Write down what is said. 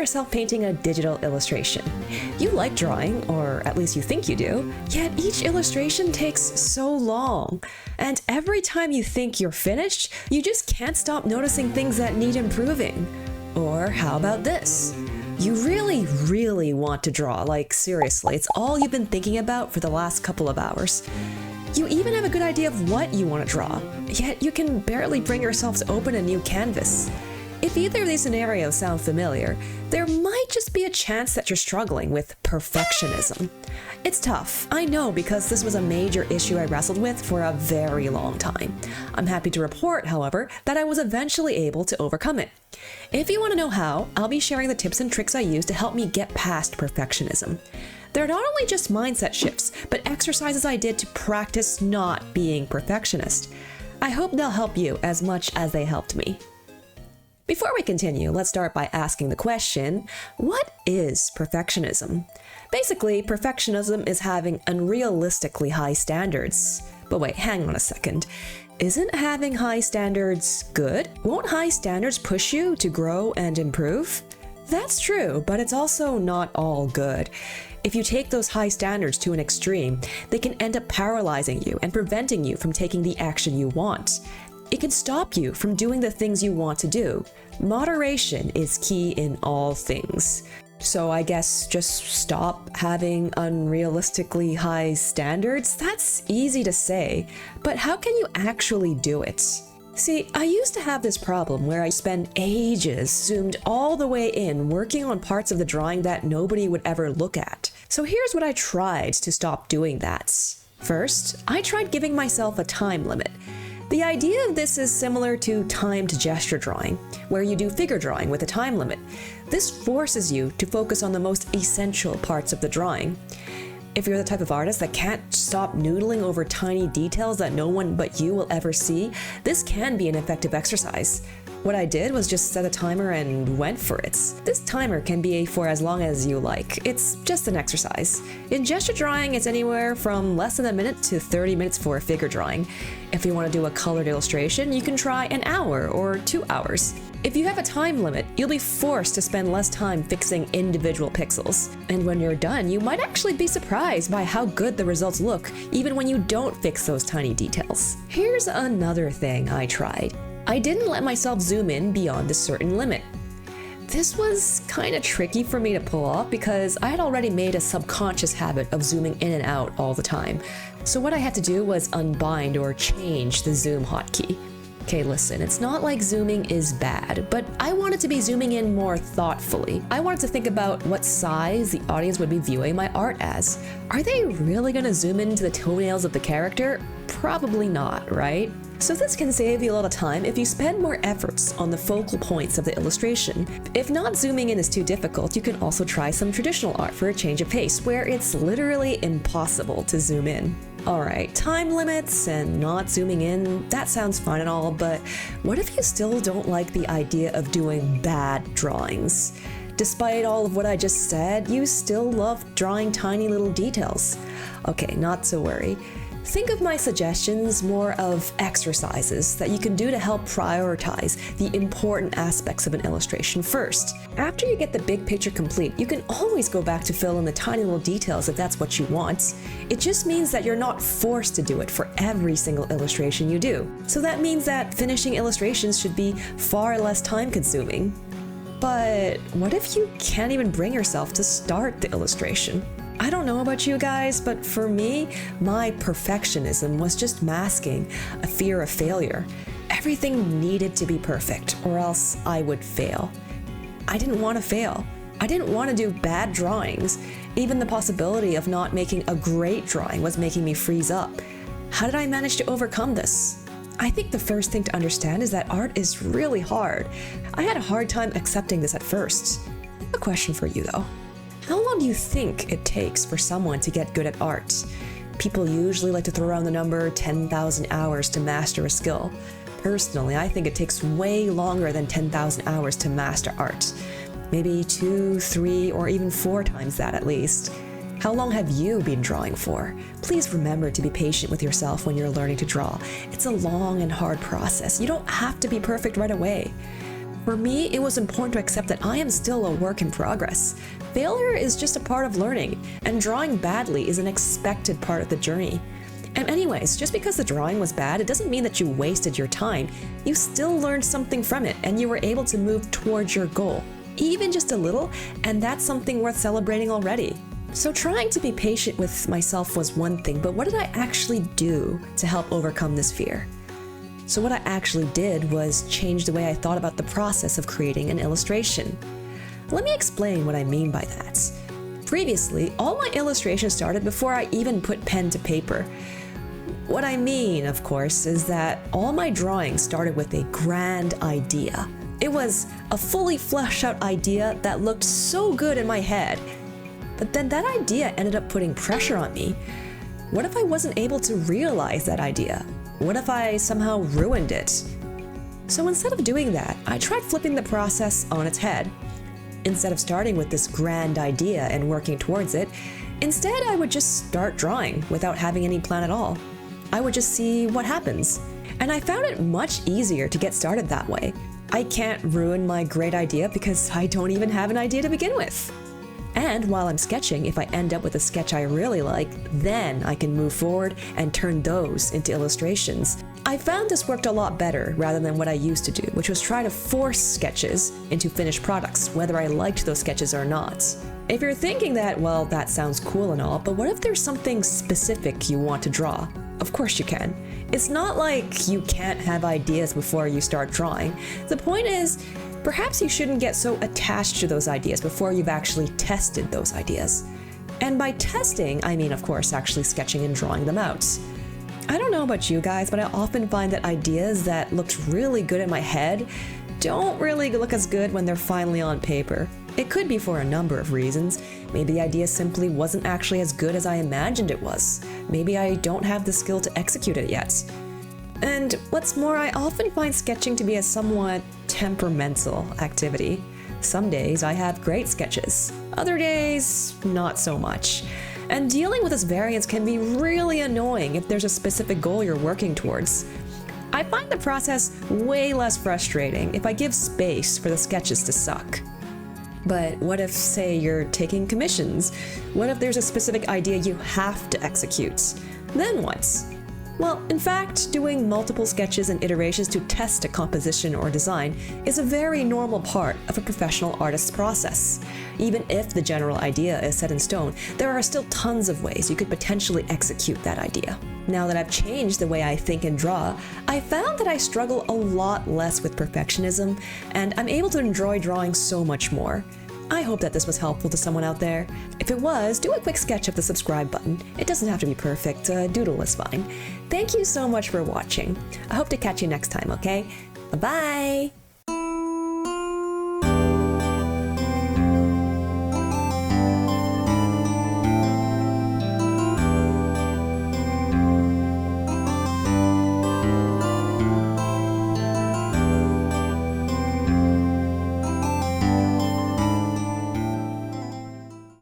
yourself painting a digital illustration. You like drawing, or at least you think you do, yet each illustration takes so long. And every time you think you're finished, you just can't stop noticing things that need improving. Or how about this? You really want to draw, like seriously, it's all you've been thinking about for the last couple of hours. You even have a good idea of what you want to draw, yet you can barely bring yourself to open a new canvas. If either of these scenarios sound familiar, there might just be a chance that you're struggling with perfectionism. It's tough, I know, because this was a major issue I wrestled with for a very long time. I'm happy to report, however, that I was eventually able to overcome it. If you want to know how, I'll be sharing the tips and tricks I use to help me get past perfectionism. They're not only just mindset shifts, but exercises I did to practice not being perfectionist. I hope they'll help you as much as they helped me. Before we continue, let's start by asking the question, what is perfectionism? Basically, perfectionism is having unrealistically high standards. But wait, hang on a second. Isn't having high standards good? Won't high standards push you to grow and improve? That's true, but it's also not all good. If you take those high standards to an extreme, they can end up paralyzing you and preventing you from taking the action you want. It can stop you from doing the things you want to do. Moderation is key in all things. So I guess just stop having unrealistically high standards? That's easy to say, but how can you actually do it? See, I used to have this problem where I spend ages zoomed all the way in working on parts of the drawing that nobody would ever look at. So here's what I tried to stop doing that. First, I tried giving myself a time limit. The idea of this is similar to timed gesture drawing, where you do figure drawing with a time limit. This forces you to focus on the most essential parts of the drawing. If you're the type of artist that can't stop noodling over tiny details that no one but you will ever see, this can be an effective exercise. What I did was just set a timer and went for it. This timer can be for as long as you like. It's just an exercise. In gesture drawing, it's anywhere from less than a minute to 30 minutes for a figure drawing. If you want to do a colored illustration, you can try an hour or 2 hours. If you have a time limit, you'll be forced to spend less time fixing individual pixels. And when you're done, you might actually be surprised by how good the results look, even when you don't fix those tiny details. Here's another thing I tried. I didn't let myself zoom in beyond a certain limit. This was kind of tricky for me to pull off because I had already made a subconscious habit of zooming in and out all the time. So what I had to do was unbind or change the zoom hotkey. Okay, listen, it's not like zooming is bad, but I wanted to be zooming in more thoughtfully. I wanted to think about what size the audience would be viewing my art as. Are they really gonna zoom into the toenails of the character? Probably not, right? So this can save you a lot of time if you spend more efforts on the focal points of the illustration. If not zooming in is too difficult, you can also try some traditional art for a change of pace, where it's literally impossible to zoom in. Alright, time limits and not zooming in, that sounds fine and all, but what if you still don't like the idea of doing bad drawings? Despite all of what I just said, you still love drawing tiny little details. Okay, not to worry. Think of my suggestions more of exercises that you can do to help prioritize the important aspects of an illustration first. After you get the big picture complete, you can always go back to fill in the tiny little details if that's what you want. It just means that you're not forced to do it for every single illustration you do. So that means that finishing illustrations should be far less time consuming. But what if you can't even bring yourself to start the illustration? I don't know about you guys, but for me, my perfectionism was just masking a fear of failure. Everything needed to be perfect, or else I would fail. I didn't want to fail. I didn't want to do bad drawings. Even the possibility of not making a great drawing was making me freeze up. How did I manage to overcome this? I think the first thing to understand is that art is really hard. I had a hard time accepting this at first. I have a question for you though. How long do you think it takes for someone to get good at art? People usually like to throw around the number 10,000 hours to master a skill. Personally, I think it takes way longer than 10,000 hours to master art. Maybe 2, 3, or even 4 times that at least. How long have you been drawing for? Please remember to be patient with yourself when you're learning to draw. It's a long and hard process. You don't have to be perfect right away. For me, it was important to accept that I am still a work in progress. Failure is just a part of learning, and drawing badly is an expected part of the journey. And anyways, just because the drawing was bad, it doesn't mean that you wasted your time. You still learned something from it, and you were able to move towards your goal, even just a little, and that's something worth celebrating already. So trying to be patient with myself was one thing, but what did I actually do to help overcome this fear? So what I actually did was change the way I thought about the process of creating an illustration. Let me explain what I mean by that. Previously, all my illustrations started before I even put pen to paper. What I mean, of course, is that all my drawings started with a grand idea. It was a fully fleshed out idea that looked so good in my head. But then that idea ended up putting pressure on me. What if I wasn't able to realize that idea? What if I somehow ruined it? So instead of doing that, I tried flipping the process on its head. Instead of starting with this grand idea and working towards it, instead I would just start drawing without having any plan at all. I would just see what happens. And I found it much easier to get started that way. I can't ruin my great idea because I don't even have an idea to begin with. And while I'm sketching, if I end up with a sketch I really like, then I can move forward and turn those into illustrations. I found this worked a lot better rather than what I used to do, which was try to force sketches into finished products, whether I liked those sketches or not. If you're thinking that, well, that sounds cool and all, but what if there's something specific you want to draw? Of course you can. It's not like you can't have ideas before you start drawing. The point is, perhaps you shouldn't get so attached to those ideas before you've actually tested those ideas. And by testing, I mean, of course, actually sketching and drawing them out. I don't know about you guys, but I often find that ideas that looked really good in my head don't really look as good when they're finally on paper. It could be for a number of reasons. Maybe the idea simply wasn't actually as good as I imagined it was. Maybe I don't have the skill to execute it yet. And what's more, I often find sketching to be a somewhat temperamental activity. Some days I have great sketches, other days not so much. And dealing with this variance can be really annoying if there's a specific goal you're working towards. I find the process way less frustrating if I give space for the sketches to suck. But what if, say, you're taking commissions? What if there's a specific idea you have to execute? Then what? Well, in fact, doing multiple sketches and iterations to test a composition or design is a very normal part of a professional artist's process. Even if the general idea is set in stone, there are still tons of ways you could potentially execute that idea. Now that I've changed the way I think and draw, I found that I struggle a lot less with perfectionism, and I'm able to enjoy drawing so much more. I hope that this was helpful to someone out there. If it was, do a quick sketch of the subscribe button. It doesn't have to be perfect, a doodle is fine. Thank you so much for watching. I hope to catch you next time, okay? Bye-bye!